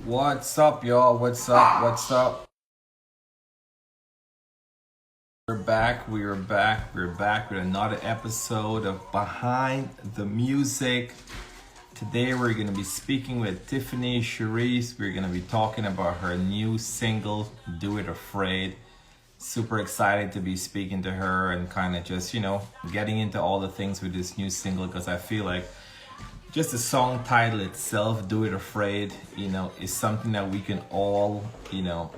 What's up, y'all? What's up? What's up? We're back. We're back. We're back with another episode of Behind the Music. Today, we're going to be speaking with TiffanySherice. We're going to be talking about her new single, Do It Afraid. Super excited to be speaking to her and kind of just, getting into all the things with this new single because I feel like just the song title itself, Do It Afraid, is something that we can all,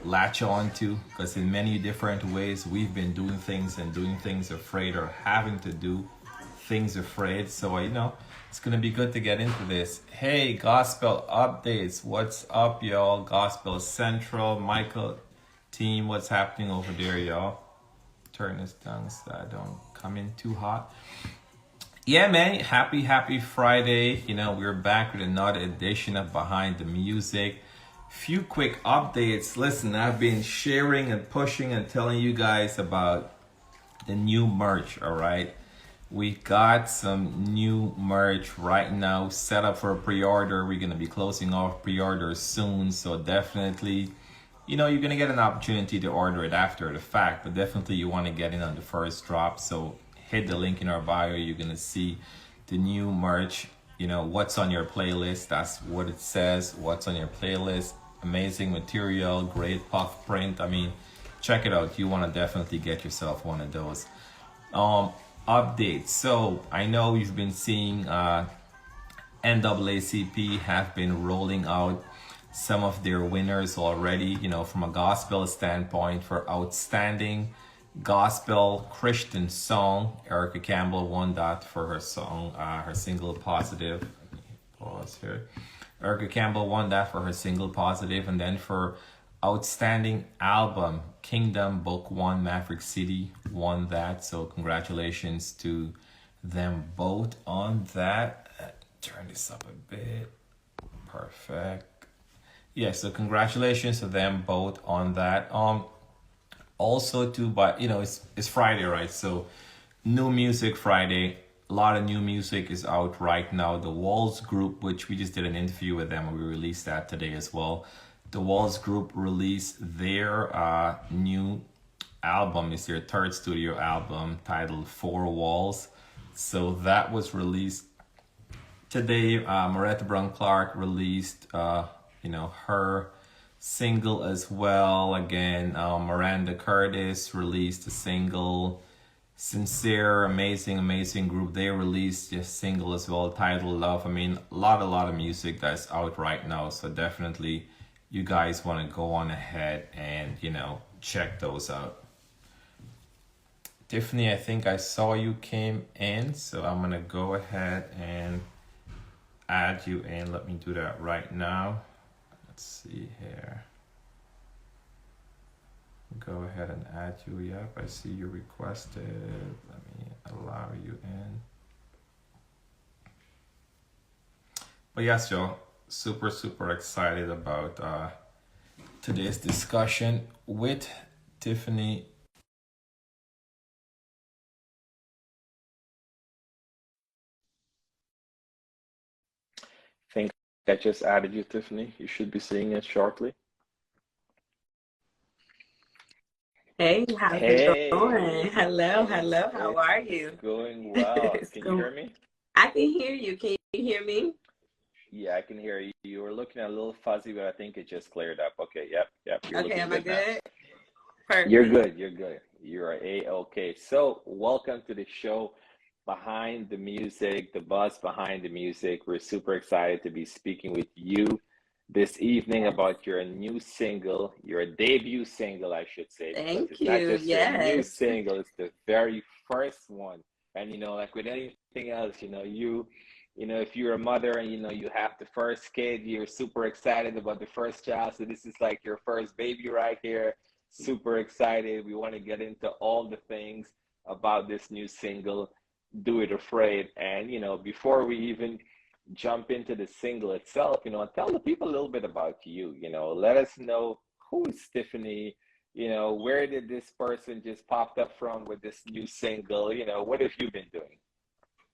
latch on to because in many different ways we've been doing things and doing things afraid or having to do things afraid. So, it's going to be good to get into this. Hey, Gospel Updates. What's up, y'all? Gospel Central, Michael team, what's happening over there, y'all? Turn this down so I don't come in too hot. Yeah, man, happy Friday. We're back with another edition of Behind the Music. Few quick updates. Listen, I've been sharing and pushing and telling you guys about the new merch, all right? We got some new merch right now set up for a pre-order. We're going to be closing off pre-orders soon, so definitely, you're going to get an opportunity to order it after the fact, but definitely you want to get in on the first drop, so hit the link in our bio. You're gonna see the new merch. What's on your playlist. That's what it says. What's on your playlist. Amazing material, great puff print. I mean, check it out. You want to definitely get yourself one of those. Updates. So I know you've been seeing NAACP have been rolling out some of their winners already, from a gospel standpoint for outstanding gospel Christian song. Erica Campbell won that for her song, her single Positive. Pause here. Erica Campbell won that for her single Positive, and then for outstanding album, Kingdom Book One, Maverick City won that. So congratulations to them both on that. Turn this up a bit. Perfect. Yeah, so congratulations to them both on that. Also too, but it's Friday, right? So new music Friday. A lot of new music is out right now. The Walls Group, which we just did an interview with them and we released that today as well. The Walls Group released their new album. It's their third studio album titled Four Walls. So that was released today. Maretta Brown Clark released her single as well. Again, Miranda Curtis released a single. Sincere, amazing group. They released a single as well titled Love. I mean, a lot of music that's out right now. So definitely you guys want to go on ahead and, check those out. Tiffany, I think I saw you came in. So I'm going to go ahead and add you in. Let me do that right now. Let's see here. Go ahead and add you. Yep, I see you requested. Let me allow you in. But yes, y'all, super excited about today's discussion with Tiffany. I think I just added you, Tiffany. You should be seeing it shortly. Hey, how's it going? Hey, Hello, hello. How are it's you? going well. It's Can you going. hear me? I can hear you. Can you hear me? Yeah, I can hear you. You were looking a little fuzzy, but I think it just cleared up. Okay, yep, you're Okay, looking am I good now. good? You're Perfect. good, you're good. You're A-okay. So, welcome to the show, Behind the Music, the buzz behind the music. We're super excited to be speaking with you this evening Yes. about your new single, your debut single, I should say, because Thank it's not you. just your new Yes. single, it's the very first one. And like with anything else, if you're a mother and you have the first kid, you're super excited about the first child. So this is like your first baby right here. Super excited. We want to get into all the things about this new single, Do It Afraid. And before we even jump into the single itself, tell the people a little bit about you. Let us know who is Tiffany. Where did this person just popped up from with this new single? What have you been doing?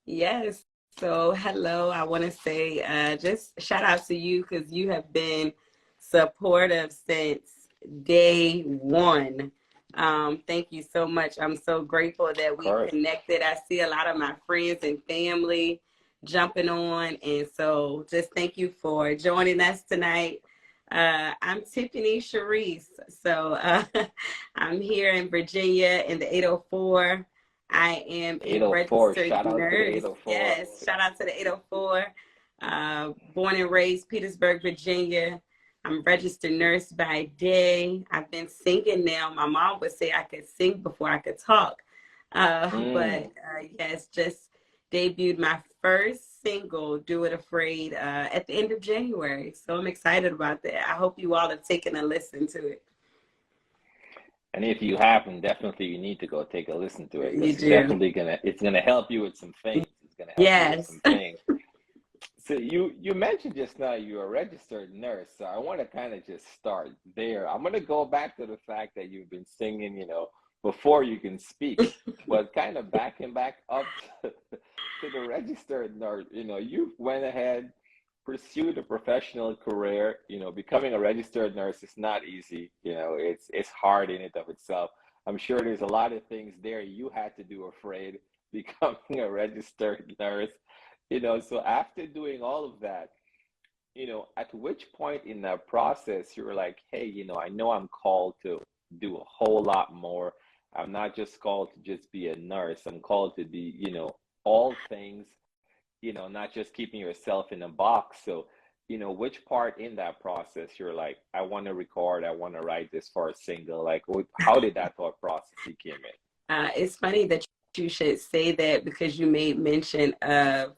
Yes. So, hello. I want to say just shout out to you because you have been supportive since day one. Thank you so much. I'm so grateful that Of we course. connected. I see a lot of my friends and family jumping on. And so just thank you for joining us tonight. I'm TiffanySherice. So I'm here in Virginia in the 804. I am a 804. registered Shout out to the nurse. 804. Yes, shout out to the 804. Born and raised Petersburg, Virginia. I'm a registered nurse by day. I've been singing now. My mom would say I could sing before I could talk. But yes, just debuted my first single, Do It Afraid, at the end of January. So I'm excited about that. I hope you all have taken a listen to it. And if you haven't, definitely you need to go take a listen to it, You because do. it's gonna help you with some things. It's gonna help you with Yes. some things. So you mentioned just now you're a registered nurse, so I want to kind of just start there. I'm gonna go back to the fact that you've been singing, before you can speak, but kind of backing back up to the registered nurse. You went ahead, pursued a professional career. Becoming a registered nurse is not easy. It's hard in it of itself. I'm sure there's a lot of things there you had to do afraid becoming a registered nurse. So after doing all of that, at which point in that process you were like, hey, I know I'm called to do a whole lot more. I'm not just called to just be a nurse. I'm called to be, all things, not just keeping yourself in a box. So, which part in that process you're like, I want to record, I want to write this for a single. Like, how did that thought process came in? It's funny that you should say that, because you made mention of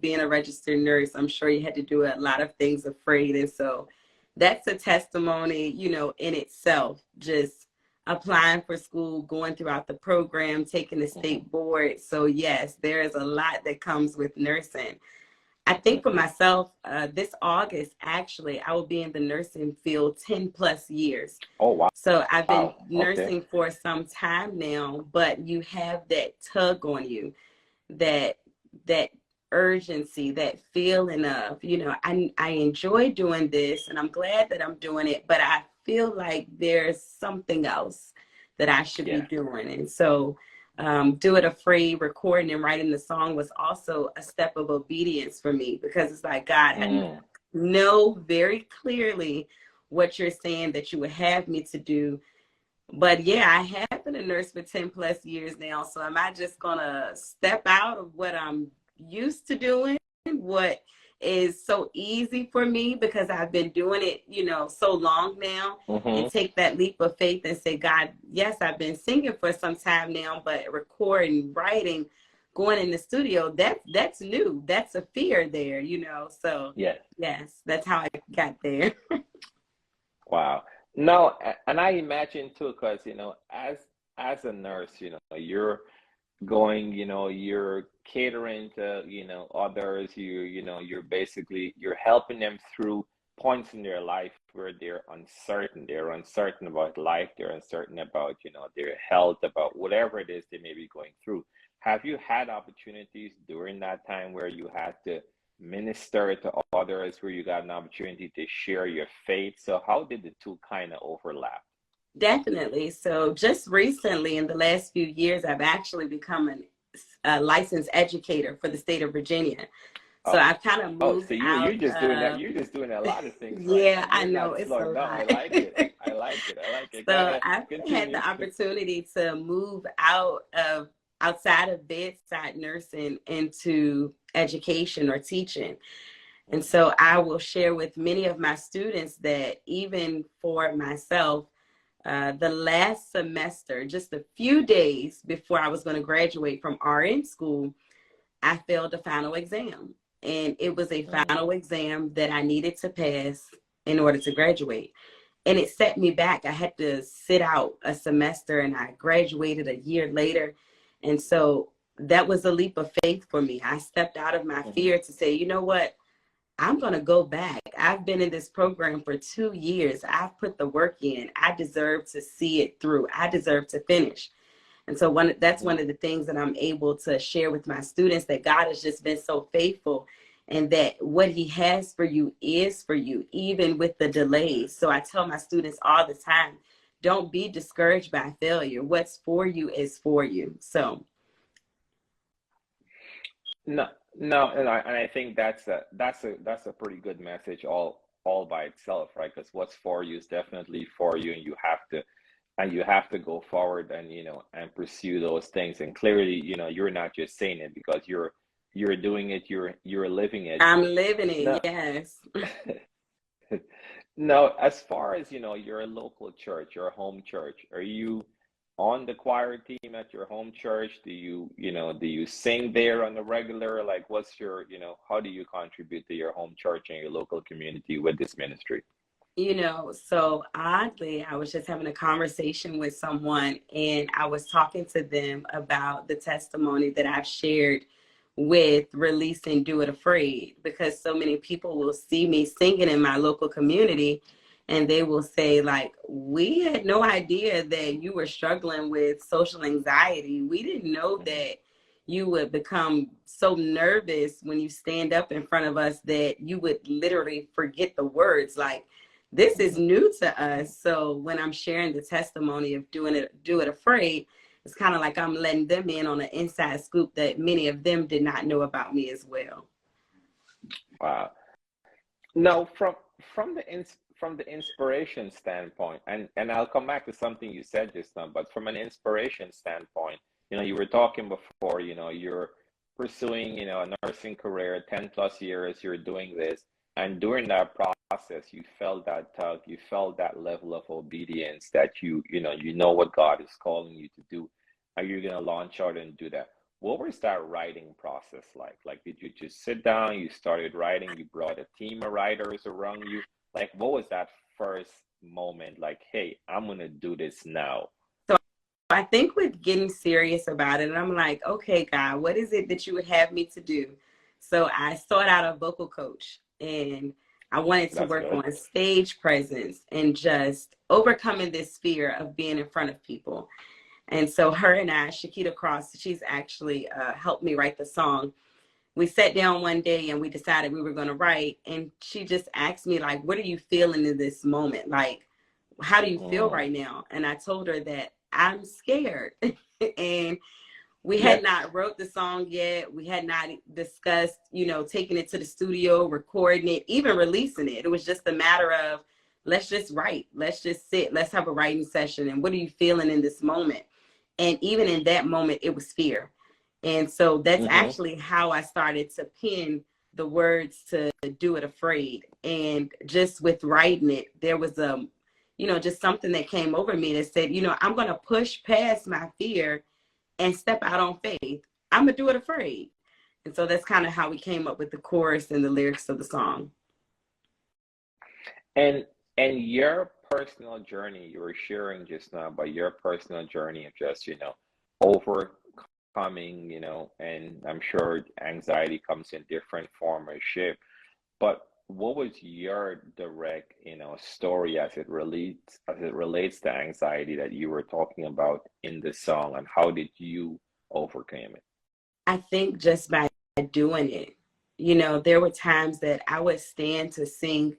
being a registered nurse. I'm sure you had to do a lot of things afraid. And so that's a testimony, in itself, just applying for school, going throughout the program, taking the state board. So yes, there is a lot that comes with nursing. I think for myself, this August, actually, I will be in the nursing field 10 plus years. Oh, wow. So I've been Okay. nursing for some time now, but you have that tug on you, that urgency, that feeling of, I enjoy doing this and I'm glad that I'm doing it, but I feel like there's something else that I should be doing. And so Do It Afraid, recording and writing the song was also a step of obedience for me, because it's like, God, I know very clearly what you're saying that you would have me to do. But yeah, I have been a nurse for 10 plus years now. So am I just gonna step out of what I'm used to doing, what is so easy for me because I've been doing it, so long now, and take that leap of faith and say, God, yes, I've been singing for some time now, but recording, writing, going in the studio, that's new. That's a fear there, So yes, that's how I got there. Wow. No, and I imagine too, because as a nurse, you're going, you're catering to, others. You're basically you're helping them through points in their life where they're uncertain. They're uncertain about life. They're uncertain about, their health, about whatever it is they may be going through. Have you had opportunities during that time where you had to minister to others, where you got an opportunity to share your faith? So how did the two kind of overlap? Definitely. So just recently, in the last few years, I've actually become a licensed educator for the state of Virginia. So I've kind of moved so out. you're just doing that. You're just doing a lot of things right Yeah, now. I You're know not it's a slowing down. I lot. like it. I like it. I like it. Go So ahead. I've had Continue. the opportunity to move outside of bedside nursing into education or teaching. And so I will share with many of my students that even for myself, the last semester, just a few days before I was going to graduate from RN school, I failed a final exam. And it was a final exam that I needed to pass in order to graduate. And it set me back. I had to sit out a semester, and I graduated a year later. And so that was a leap of faith for me. I stepped out of my fear to say, you know what? I'm going to go back. I've been in this program for 2 years. I've put the work in. I deserve to see it through. I deserve to finish. And so that's one of the things that I'm able to share with my students, that God has just been so faithful. and that what he has for you is for you, even with the delays. So I tell my students all the time, don't be discouraged by failure. What's for you is for you. So No, no, and I think that's a pretty good message all by itself, right? Because what's for you is definitely for you, and you have to go forward and and pursue those things. And clearly, you're not just saying it because you're doing it, you're living it. I'm living it. No, Yes. no, as far as your local church, your home church, are you on the choir team at your home church? Do you sing there on the regular? Like, what's how do you contribute to your home church and your local community with this ministry? So oddly, I was just having a conversation with someone, and I was talking to them about the testimony that I've shared with releasing Do It Afraid, because so many people will see me singing in my local community and they will say, like, we had no idea that you were struggling with social anxiety. We didn't know that you would become so nervous when you stand up in front of us that you would literally forget the words. Like, this is new to us. So when I'm sharing the testimony of Do It Afraid, it's kind of like I'm letting them in on an inside scoop that many of them did not know about me as well. Wow. No, from the inspiration standpoint, and I'll come back to something you said just now, but from an inspiration standpoint, you were talking before, you're pursuing, a nursing career, 10 plus years, you're doing this. And during that process, you felt that tug, you felt that level of obedience that you know what God is calling you to do, and you're going to launch out and do that. What was that writing process like? Like, did you just sit down, you started writing, you brought a team of writers around you? Like, what was that first moment? Like, hey, I'm going to do this now. So I think with getting serious about it, and I'm like, okay, God, what is it that you would have me to do? So I sought out a vocal coach, and I wanted to That's work good. on stage presence and just overcoming this fear of being in front of people. And so her and I, Shakita Cross, she's actually helped me write the song. We sat down one day and we decided we were going to write. And she just asked me, like, what are you feeling in this moment? Like, how do you feel right now? And I told her that I'm scared. And we had not wrote the song yet. We had not discussed, taking it to the studio, recording it, even releasing it. It was just a matter of, let's just write. Let's just sit. Let's have a writing session. And what are you feeling in this moment? And even in that moment, it was fear. And so that's actually how I started to pen the words to Do It Afraid. And just with writing it, there was just something that came over me that said, I'm going to push past my fear and step out on faith. I'm going to do it afraid. And so that's kind of how we came up with the chorus and the lyrics of the song. And your personal journey, you were sharing just now about your personal journey of just, overcoming, and I'm sure anxiety comes in different form or shape. But what was your direct, story as it relates to anxiety that you were talking about in the song, and how did you overcome it? I think just by doing it. There were times that I would stand to sing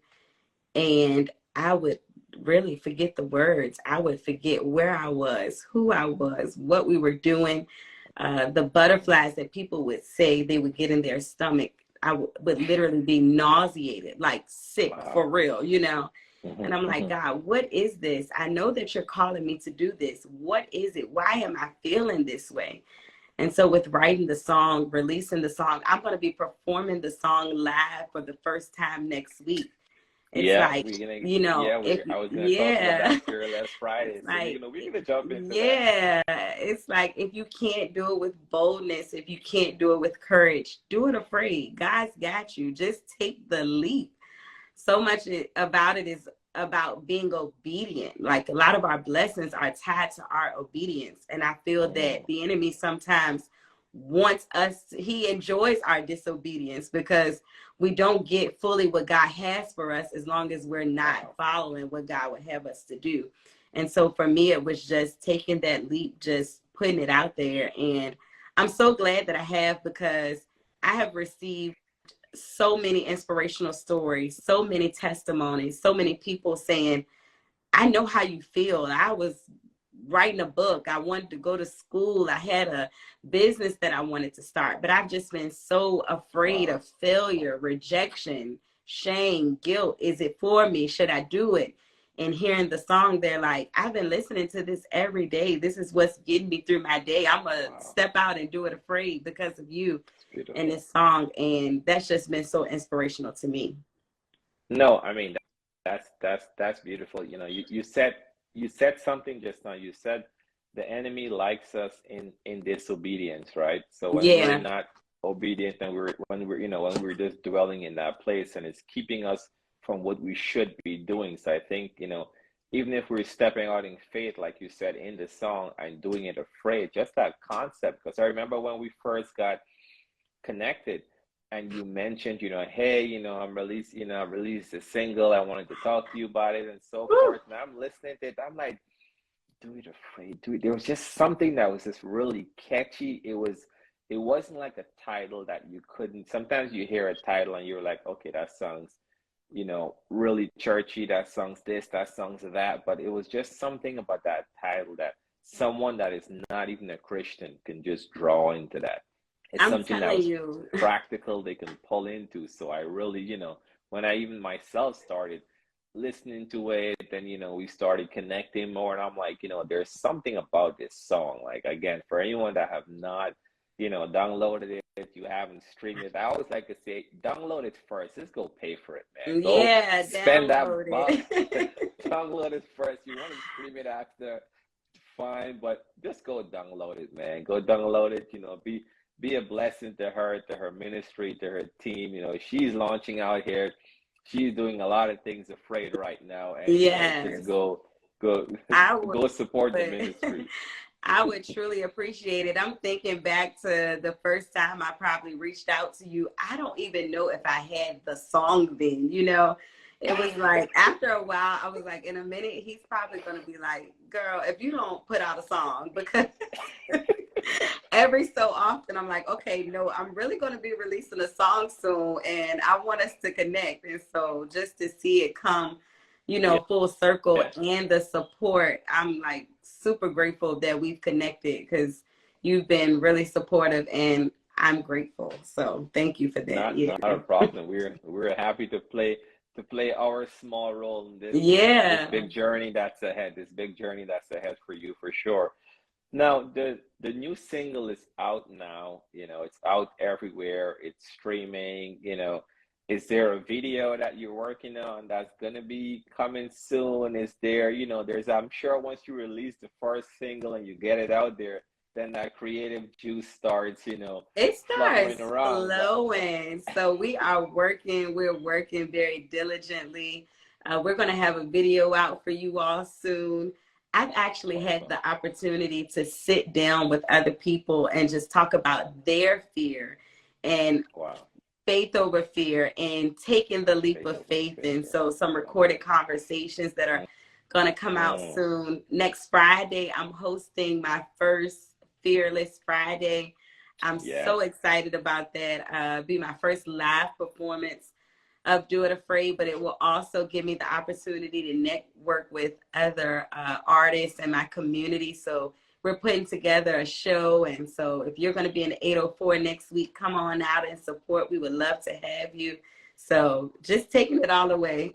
and I would really forget the words. I would forget where I was, who I was, what we were doing. The butterflies that people would say they would get in their stomach, I would literally be nauseated, like sick. Wow. For real, And I'm like, God, what is this? I know that you're calling me to do this. What is it? Why am I feeling this way? And so with writing the song, releasing the song, I'm going to be performing the song live for the first time next week. It's like, I was going to talk about that here last Friday. So we're going to jump into that. Yeah, it's like, if you can't do it with boldness, if you can't do it with courage, do it afraid. God's got you. Just take the leap. So much about it is about being obedient. Like, a lot of our blessings are tied to our obedience. And I feel that the enemy sometimes wants us, he enjoys our disobedience because we don't get fully what God has for us as long as we're not following what God would have us to do. And so for me, it was just taking that leap, just putting it out there. And I'm so glad that I have, because I have received so many inspirational stories, so many testimonies, so many people saying, I know how you feel. I was writing a book. I wanted to go to school. I had a business that I wanted to start, but I've just been so afraid Wow. of failure, rejection, shame, guilt. Is it for me? Should I do it? And hearing the song, they're like, I've been listening to this every day. This is what's getting me through my day. I'm going to Wow. step out and do it afraid because of you It's and beautiful. this song. And that's just been so inspirational to me. No, I mean that's beautiful. You know, you said something just now. You said the enemy likes us in disobedience, right? So when we're Yeah, not obedient and when we're just dwelling in that place and it's keeping us from what we should be doing. So I think, even if we're stepping out in faith, like you said in the song, and doing it afraid, just that concept. Because I remember when we first got connected and you mentioned, hey, I released a single, I wanted to talk to you about it and so woo, forth. And I'm listening to it, I'm like, do it afraid, do it. There was just something that was just really catchy. It wasn't like a title that you couldn't, sometimes you hear a title and you're like, okay, that song's, really churchy, that song's this, that song's that. But it was just something about that title that someone that is not even a Christian can just draw into that. It's I'm something that telling was you. practical, they can pull into. So I really, when I even myself started listening to it, then, we started connecting more. And I'm like, there's something about this song. Like, again, for anyone that have not, downloaded it, you haven't streamed it, I always like to say, download it first. Just go pay for it, man. Go Yeah, spend download that buck. it. Download it first. You want to stream it after, fine, but just go download it, man. Go download it, be a blessing to her ministry, to her team. She's launching out here. She's doing a lot of things afraid right now, and just Yes, go I go support the would. ministry. I would truly appreciate it. I'm thinking back to the first time I probably reached out to you. I don't even know if I had the song then. It was like after a while, I was like, in a minute, he's probably going to be like, girl, if you don't put out a song, because every so often I'm like, okay, no, I'm really going to be releasing a song soon and I want us to connect. And so just to see it come, Yeah, full circle yeah. and the support, I'm like super grateful that we've connected because you've been really supportive and I'm grateful. So thank you for that. Not Yeah. a problem. We're happy to play our small role in this Yeah. big journey that's ahead. This big journey that's ahead for you for sure. Now, the new single is out now. It's out everywhere. It's streaming. Is there a video that you're working on that's gonna be coming soon? Is there, I'm sure once you release the first single and you get it out there, then that creative juice starts, It fluttering starts around. flowing. So we're working very diligently. We're going to have a video out for you all soon. I've actually had Awesome. the opportunity to sit down with other people and just talk about their fear and Wow. faith over fear and taking the leap Faith of over faith. And fear. so some recorded Wonderful. conversations that are going to come out Mm, soon. Next Friday, I'm hosting my first Fearless Friday. I'm yes. so excited about that. Be my first live performance of Do It Afraid, but it will also give me the opportunity to network with other artists in my community. So we're putting together a show. And so if you're going to be in 804 next week, come on out and support. We would love to have you. So just taking it all away.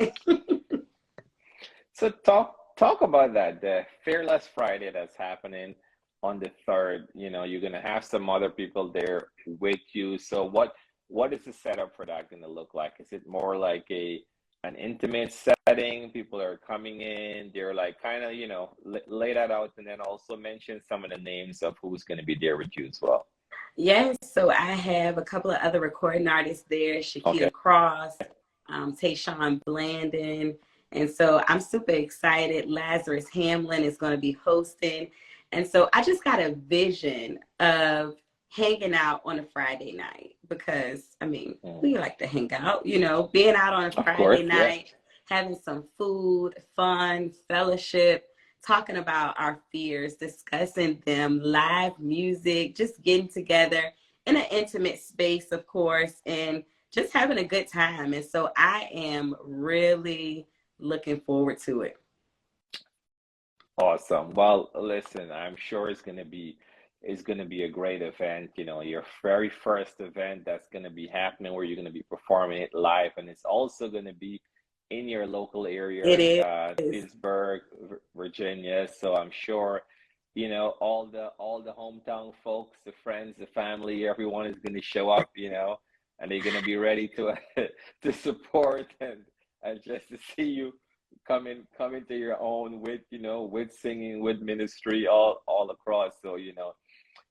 So talk about that, the Fearless Friday that's happening on the 3rd. You're gonna have some other people there with you. So what is the setup for that gonna look like? Is it more like an intimate setting? People are coming in, they're like kind of, lay that out and then also mention some of the names of who's gonna be there with you as well. Yes, so I have a couple of other recording artists there, Okay. Shakita Cross, Tayshawn Blandon. And so I'm super excited. Lazarus Hamlin is going to be hosting. And so I just got a vision of hanging out on a Friday night because, I mean, Mm. we like to hang out, being out on a Of course, Friday yeah. night, having some food, fun, fellowship, talking about our fears, discussing them, live music, just getting together in an intimate space, of course, and just having a good time. And so I am really looking forward to it. Awesome. Well, listen, I'm sure it's gonna be a great event. You know, your very first event that's gonna be happening where you're gonna be performing it live, and it's also gonna be in your local It area, is. Pittsburgh, Virginia. So I'm sure, all the hometown folks, the friends, the family, everyone is gonna show up, and they're gonna be ready to to support and just to see you come into your own with singing, with ministry all across. So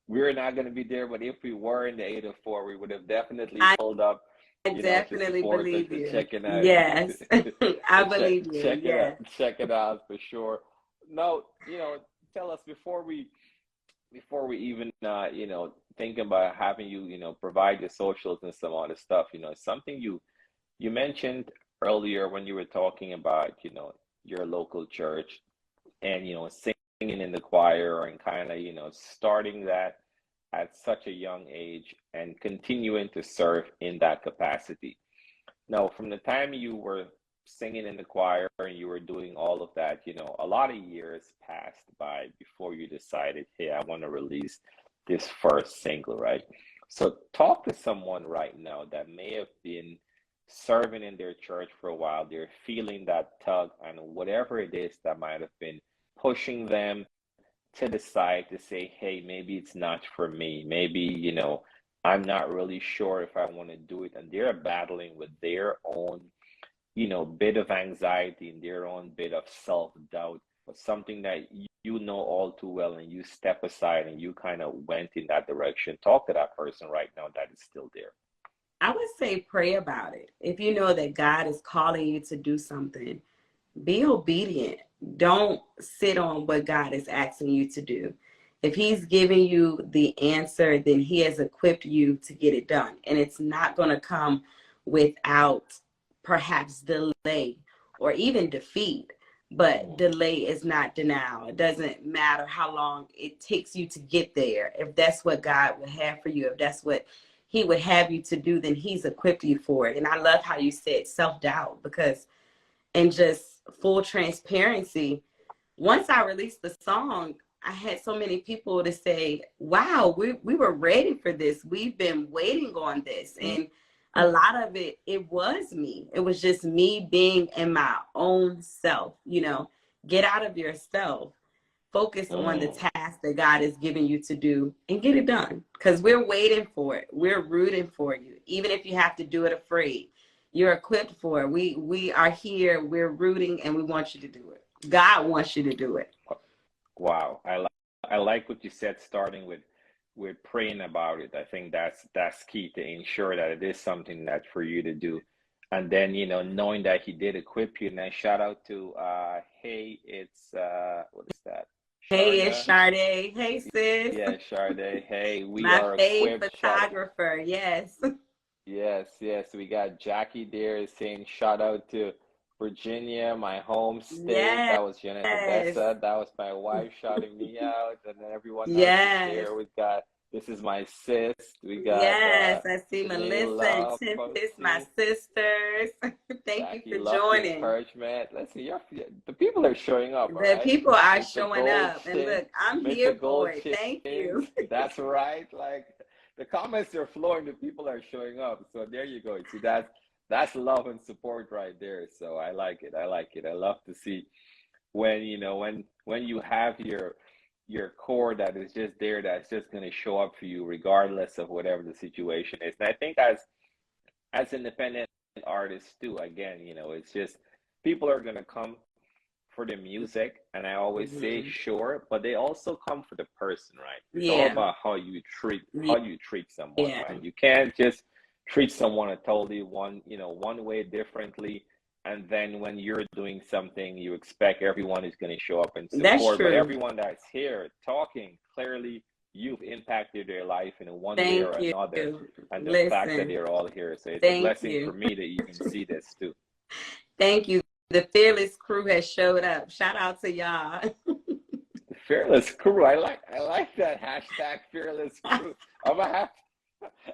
we're not going to be there, but if we were in the 804, we would have definitely I pulled up, to definitely support and believe to you. check it out. Yes. I To check believe you. check it out, Yes. check it out for sure. Now, tell us before we even think about having you provide your socials and some other stuff. Something you mentioned earlier when you were talking about your local church and singing in the choir and kind of starting that at such a young age and continuing to serve in that capacity. Now, from the time you were singing in the choir and you were doing all of that, a lot of years passed by before you decided, hey, I want to release this first single, right? So talk to someone right now that may have been serving in their church for a while. They're feeling that tug and whatever it is that might have been pushing them to decide to say, hey, maybe it's not for me. Maybe, I'm not really sure if I want to do it. And they're battling with their own, bit of anxiety and their own bit of self-doubt, but something that you know all too well, and you step aside and you kind of went in that direction. Talk to that person right now that is still there. I would say pray about it. If you know that God is calling you to do something, be obedient. Don't sit on what God is asking you to do. If he's giving you the answer, then he has equipped you to get it done. And it's not going to come without perhaps delay or even defeat. But delay is not denial. It doesn't matter how long it takes you to get there. If that's what God would have for you, if that's what he would have you to do, then he's equipped you for it. And I love how you said self-doubt, because, and just full transparency, once I released the song, I had so many people to say, wow, we were ready for this. We've been waiting on this. And a lot of it was me. It was just me being in my own self, get out of yourself, focus on the task that God is giving you to do and get it done. Because we're waiting for it. We're rooting for you. Even if you have to do it afraid, you're equipped for it. We are here. We're rooting and we want you to do it. God wants you to do it. Wow. I like what you said, starting with praying about it. I think that's key to ensure that it is something that's for you to do. And then, knowing that he did equip you. And then shout out to hey, it's what is that? Hey, it's Sharda. Sade. Hey, sis. Yeah, Sharda. Hey, we My are fave equipped. photographer. Yes. Yes. We got Jackie there saying shout out to Virginia, my home state. Yes. That was Janet Odessa. That was my wife shouting me out. And then everyone else is Yes. there. We got, this is my sis. We got Yes. I see Janine Melissa and Love Tempest, my posting. sisters. Thank you Jackie, for love the joining. encouragement. Listen, the people are showing up, all The right? people are Mr. showing up. And Goldstein, look, I'm Mr. here for it. Goldstein. Thank you. That's right. Like, the comments are flowing, the people are showing up. So there you go. See, that's love and support right there. So I like it. I love to see when when you have your core that is just there, that's just going to show up for you regardless of whatever the situation is. And I think as independent artists too, again, it's just people are going to come for the music, and I always say sure, but they also come for the person, right? It's all about how you treat someone, right? You can't just treat someone a totally one way differently, and then when you're doing something, you expect everyone is going to show up and support. That's true. But everyone that's here talking, clearly you've impacted their life in one way or another, and the fact that they're all here, so it's a blessing for me to even see this too. Thank you. The Fearless crew has showed up. Shout out to y'all. The Fearless crew. I like that hashtag Fearless crew. I'm gonna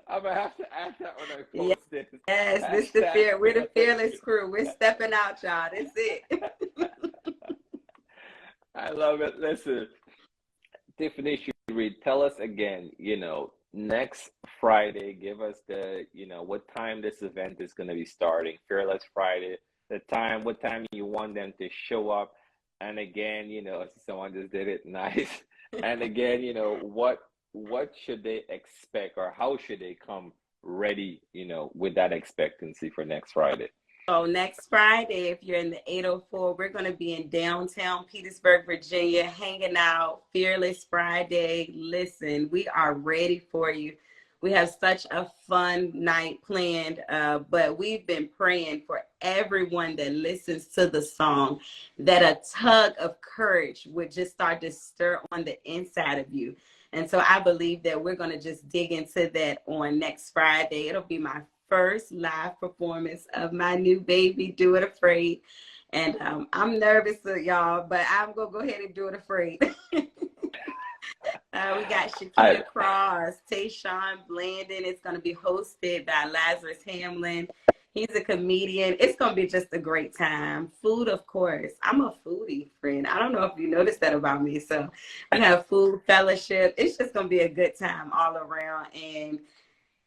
I'm gonna have to add that when I Yes, post this. this the Hashtag we're the fearless. fearless crew. We're stepping out, y'all. That's it. I love it. Listen, Tiffany, should we tell us again, next Friday, give us what time this event is going to be starting, Fearless Friday, the time, what time you want them to show up. And again, someone just did it nice. And again, what should they expect or how should they come ready, with that expectancy for next Friday? So next Friday, if you're in the 804, we're going to be in downtown Petersburg, Virginia, hanging out. Fearless Friday. Listen, we are ready for you. We have such a fun night planned, but we've been praying for everyone that listens to the song, that a tug of courage would just start to stir on the inside of you. And so I believe that we're going to just dig into that on next Friday. It'll be my first live performance of my new baby, Do It Afraid. And I'm nervous, y'all, but I'm going to go ahead and do it afraid. We got Shakita Cross, Tayshawn Blandon. It's going to be hosted by Lazarus Hamlin. He's a comedian. It's going to be just a great time. Food, of course. I'm a foodie, friend. I don't know if you noticed that about me. So we have food fellowship. It's just going to be a good time all around. And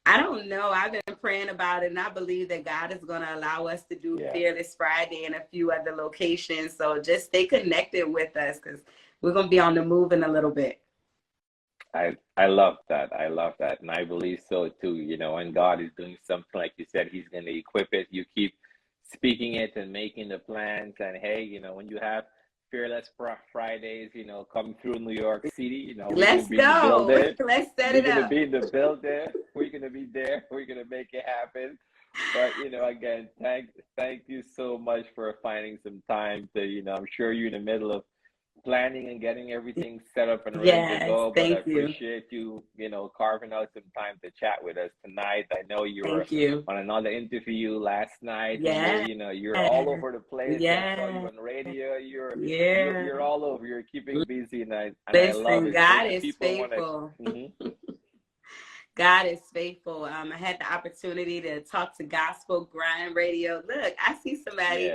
I don't know. I've been praying about it, and I believe that God is going to allow us to do Fearless Friday in a few other locations. So just stay connected with us because we're going to be on the move in a little bit. I love that. I love that. And I believe so too, and God is doing something like you said, he's going to equip it. You keep speaking it and making the plans. And hey, when you have Fearless Fridays, come through New York City, let's go. Let's set it up. We're going to be in the building. We're going to be there. We're going to make it happen. But, again, thank you so much for finding some time to, I'm sure you're in the middle of planning and getting everything set up and ready to go. But I appreciate you, carving out some time to chat with us tonight. I know you were on another interview last night. Yeah. You're all over the place. Yeah. I saw you on radio. You're all over. You're keeping busy, and I love it. God is faithful. God is faithful. I had the opportunity to talk to Gospel Grind Radio. Look, I see somebody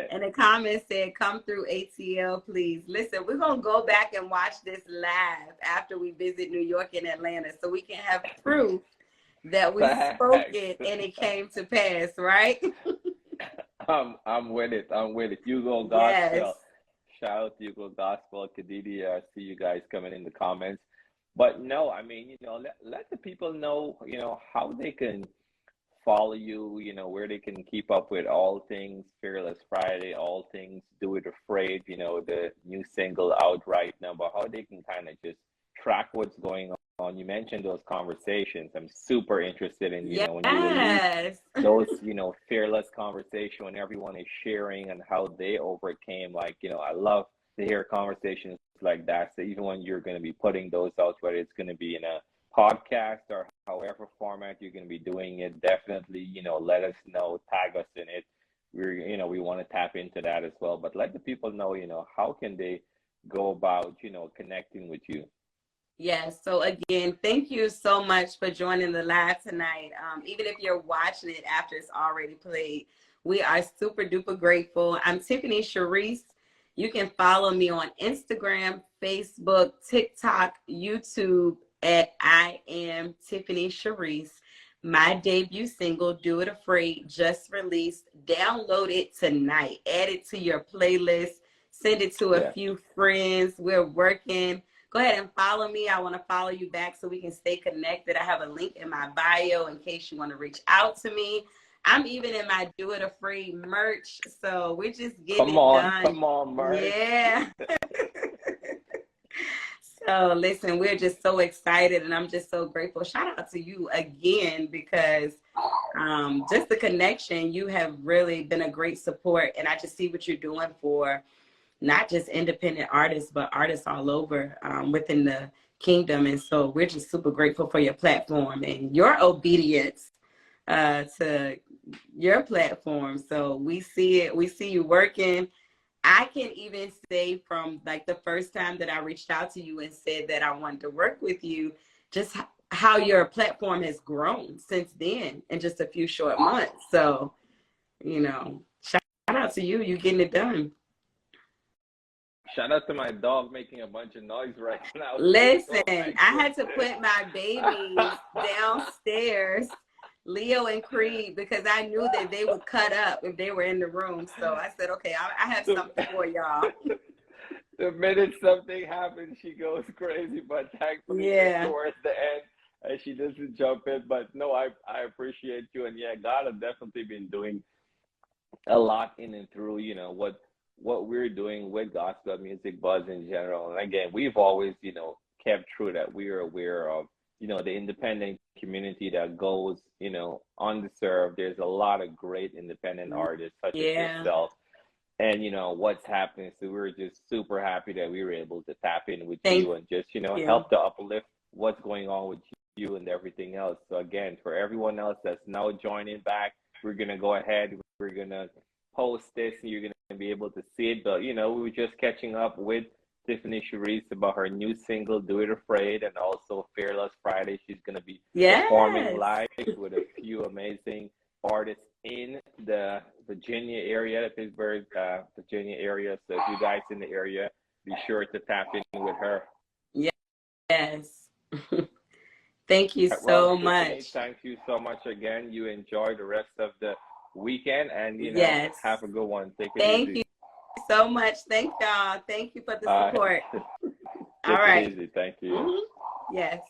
in the comments said, come through ATL, please. Listen, we're going to go back and watch this live after we visit New York and Atlanta so we can have proof that we spoke it and it came to pass, right? I'm with it. Hugo Gospel. Yes. Shout out to Hugo Gospel, Kadidi. I see you guys coming in the comments. But no, I mean, let the people know, how they can follow you, where they can keep up with all things Fearless Friday, all things Do It Afraid, the new single out right now, but how they can kind of just track what's going on. You mentioned those conversations. I'm super interested in, when you release those, fearless conversation when everyone is sharing and how they overcame, I love to hear conversations like that. So even when you're going to be putting those out, whether it's going to be in a podcast or however format you're going to be doing it, definitely, let us know, tag us in it. We want to tap into that as well. But let the people know, how can they go about, connecting with you? Yes. So again, thank you so much for joining the live tonight. Even if you're watching it after it's already played, we are super duper grateful. I'm TiffanySherice. You can follow me on Instagram, Facebook, TikTok, YouTube at I am TiffanySherice. My debut single, Do It Afraid, just released. Download it tonight. Add it to your playlist. Send it to a few friends. We're working. Go ahead and follow me. I want to follow you back so we can stay connected. I have a link in my bio in case you want to reach out to me. I'm even in my Do It Afraid merch, so we're just getting it done. Come on, merch. Yeah. So listen, we're just so excited, and I'm just so grateful. Shout out to you again because just the connection. You have really been a great support, and I just see what you're doing for not just independent artists, but artists all over within the kingdom. And so we're just super grateful for your platform and your obedience to your platform. So we see it. We see you working. I can even say from like the first time that I reached out to you and said that I wanted to work with you, just how your platform has grown since then in just a few short months. So, you know, shout out to you. You getting it done. Shout out to my dog making a bunch of noise right now. Listen, I had to put my babies downstairs, Leo and Creed, because I knew that they would cut up if they were in the room. So I said, okay, I have something for y'all. The minute something happens, she goes crazy, but thankfully towards the end, and she doesn't jump in. But no, I appreciate you, and yeah, God has definitely been doing a lot in and through, you know, what we're doing with gospel music buzz in general. And again, we've always, you know, kept true that we are aware of, you know, the independent community that goes, you know, underserved. There's a lot of great independent artists such as yourself. And, you know, what's happening. So we're just super happy that we were able to tap in with you and just, you know, help to uplift what's going on with you and everything else. So again, for everyone else that's now joining back, we're going to go ahead. We're going to post this and you're going to be able to see it. But, you know, we were just catching up with TiffanySherice about her new single, Do It Afraid, and also Fearless Friday. She's going to be performing live with a few amazing artists in the Virginia area, the Pittsburgh, Virginia area. So if you guys in the area, be sure to tap in with her. Yes. Thank you so much. Tiffany, thank you so much again. You enjoy the rest of the weekend and, you know, have a good one. Take it easy. Thank you so much. Thank y'all. Thank you for the support. All right. Easy. Thank you. Yes.